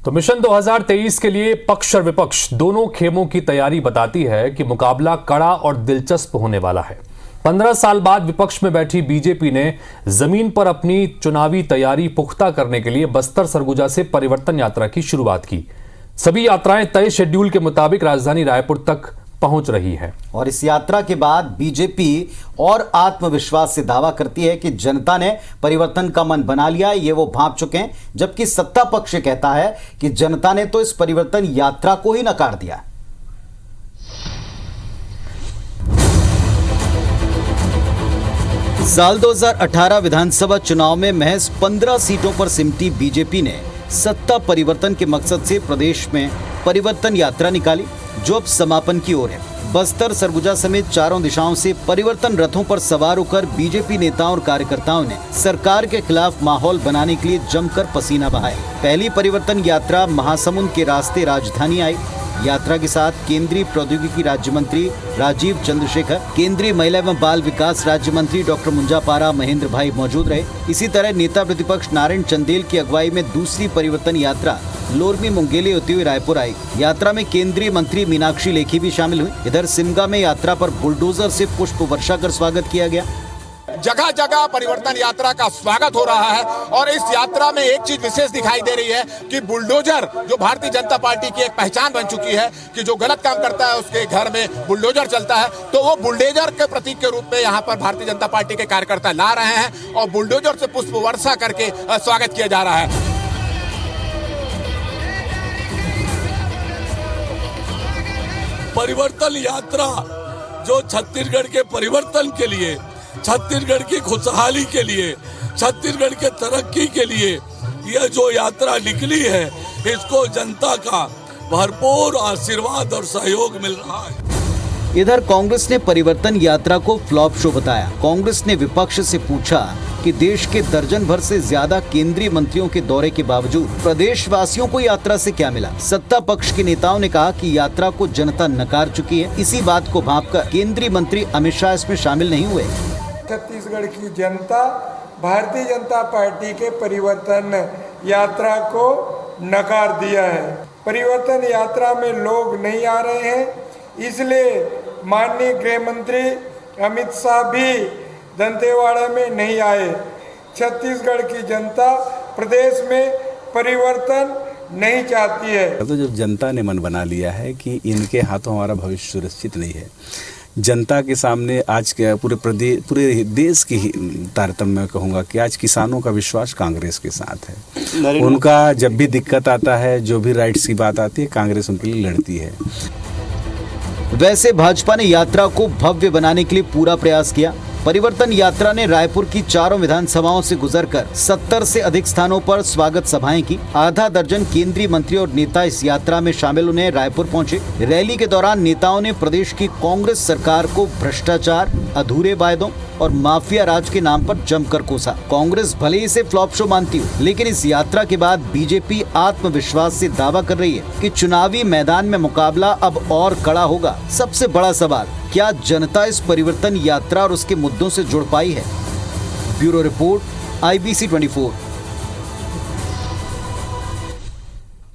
तो मिशन 2023 के लिए पक्ष और विपक्ष दोनों खेमों की तैयारी बताती है कि मुकाबला कड़ा और दिलचस्प होने वाला है। 15 साल बाद विपक्ष में बैठी बीजेपी ने जमीन पर अपनी चुनावी तैयारी पुख्ता करने के लिए बस्तर सरगुजा से परिवर्तन यात्रा की शुरुआत की। सभी यात्राएं तय शेड्यूल के मुताबिक राजधानी रायपुर तक पहुंच रही है। और इस यात्रा के बाद बीजेपी और आत्मविश्वास से दावा करती है कि जनता ने परिवर्तन का मन बना लिया है, ये वो भांप चुके हैं, जबकि सत्ता पक्ष कहता है कि जनता ने तो इस परिवर्तन यात्रा को ही नकार दिया। साल 2018 विधानसभा चुनाव में महज 15 सीटों पर सिमटी बीजेपी ने सत्ता परिवर्तन के मकसद से प्रदेश में परिवर्तन यात्रा निकाली, जो अब समापन की ओर है। बस्तर सरगुजा समेत चारों दिशाओं से परिवर्तन रथों पर सवार होकर बीजेपी नेताओं और कार्यकर्ताओं ने सरकार के खिलाफ माहौल बनाने के लिए जमकर पसीना बहाया। पहली परिवर्तन यात्रा महासमुंद के रास्ते राजधानी आई। यात्रा के साथ केंद्रीय प्रौद्योगिकी राज्य मंत्री राजीव चंद्रशेखर, केंद्रीय महिला एवं बाल विकास राज्य मंत्री डॉक्टर मुंजापारा महेंद्र भाई मौजूद रहे। इसी तरह नेता प्रतिपक्ष नारायण चंदेल की अगुवाई में दूसरी परिवर्तन यात्रा लोरमी मुंगेली होती हुई रायपुर आई। यात्रा में केंद्रीय मंत्री मीनाक्षी लेखी भी शामिल हुई। इधर सिमगा में यात्रा पर बुलडोजर से पुष्प वर्षा कर स्वागत किया गया। जगह जगह परिवर्तन यात्रा का स्वागत हो रहा है और इस यात्रा में एक चीज विशेष दिखाई दे रही है कि बुलडोजर, जो भारतीय जनता पार्टी की एक पहचान बन चुकी है कि जो गलत काम करता है उसके घर में बुलडोजर चलता है, तो वो बुलडोजर के प्रतीक के रूप में यहाँ पर भारतीय जनता पार्टी के कार्यकर्ता ला रहे हैं और बुलडोजर से पुष्प वर्षा करके स्वागत किया जा रहा है। परिवर्तन यात्रा जो छत्तीसगढ़ के परिवर्तन के लिए, छत्तीसगढ़ की खुशहाली के लिए, छत्तीसगढ़ के तरक्की के लिए यह जो यात्रा निकली है, इसको जनता का भरपूर आशीर्वाद और सहयोग मिल रहा है। इधर कांग्रेस ने परिवर्तन यात्रा को फ्लॉप शो बताया। कांग्रेस ने विपक्ष से पूछा कि देश के दर्जन भर से ज्यादा केंद्रीय मंत्रियों के दौरे के बावजूद प्रदेशवासियों को यात्रा से क्या मिला। सत्ता पक्ष के नेताओं ने कहा कि यात्रा को जनता नकार चुकी है। इसी बात को भांपकर केंद्रीय मंत्री अमित शाह इसमें शामिल नहीं हुए। छत्तीसगढ़ की जनता भारतीय जनता पार्टी के परिवर्तन यात्रा को नकार दिया है। परिवर्तन यात्रा में लोग नहीं आ रहे हैं, इसलिए माननीय गृह मंत्री अमित शाह भी दंतेवाड़ा में नहीं आए। छत्तीसगढ़ की जनता प्रदेश में परिवर्तन नहीं चाहती है। तो जब जनता ने मन बना लिया है कि इनके हाथों हमारा भविष्य सुरक्षित नहीं है, जनता के सामने आज के पूरे देश की तारतम्य में कहूँगा कि आज किसानों का विश्वास कांग्रेस के साथ है। उनका जब भी दिक्कत आता है, जो भी राइट्स की बात आती है, कांग्रेस उनके लिए लड़ती है। वैसे भाजपा ने यात्रा को भव्य बनाने के लिए पूरा प्रयास किया। परिवर्तन यात्रा ने रायपुर की चारों विधानसभाओं से गुजरकर 70 से अधिक स्थानों पर स्वागत सभाएं की। आधा दर्जन केंद्रीय मंत्री और नेता इस यात्रा में शामिल होने रायपुर पहुंचे। रैली के दौरान नेताओं ने प्रदेश की कांग्रेस सरकार को भ्रष्टाचार, अधूरे वायदों और माफिया राज के नाम पर जमकर कोसा। कांग्रेस भले ही इसे फ्लॉप शो मानती हो, लेकिन इस यात्रा के बाद बीजेपी आत्मविश्वास से दावा कर रही है कि चुनावी मैदान में मुकाबला अब और कड़ा होगा। सबसे बड़ा सवाल, क्या जनता इस परिवर्तन यात्रा और उसके मुद्दों से जुड़ पाई है? Bureau report, IBC 24।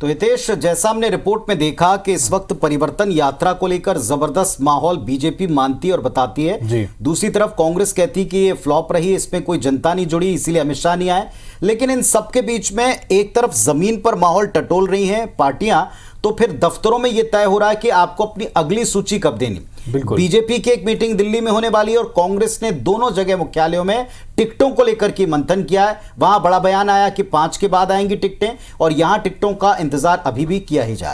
तो हितेश, जैसा हमने रिपोर्ट में देखा कि इस वक्त परिवर्तन यात्रा को लेकर जबरदस्त माहौल बीजेपी मानती और बताती है। दूसरी तरफ कांग्रेस कहती कि ये फ्लॉप रही, इसमें कोई जनता नहीं जुड़ी, इसीलिए अमित शाह नहीं आए। लेकिन इन सबके बीच में एक तरफ जमीन पर माहौल टटोल रही हैं पार्टियां, तो फिर दफ्तरों में यह तय हो रहा है कि आपको अपनी अगली सूची कब देनी। बीजेपी की एक मीटिंग दिल्ली में होने वाली है और कांग्रेस ने दोनों जगह मुख्यालयों में टिकटों को लेकर की मंथन किया है। वहां बड़ा बयान आया कि 5 के बाद आएंगी टिकटें और यहां टिकटों का इंतजार अभी भी किया ही जा रहा है।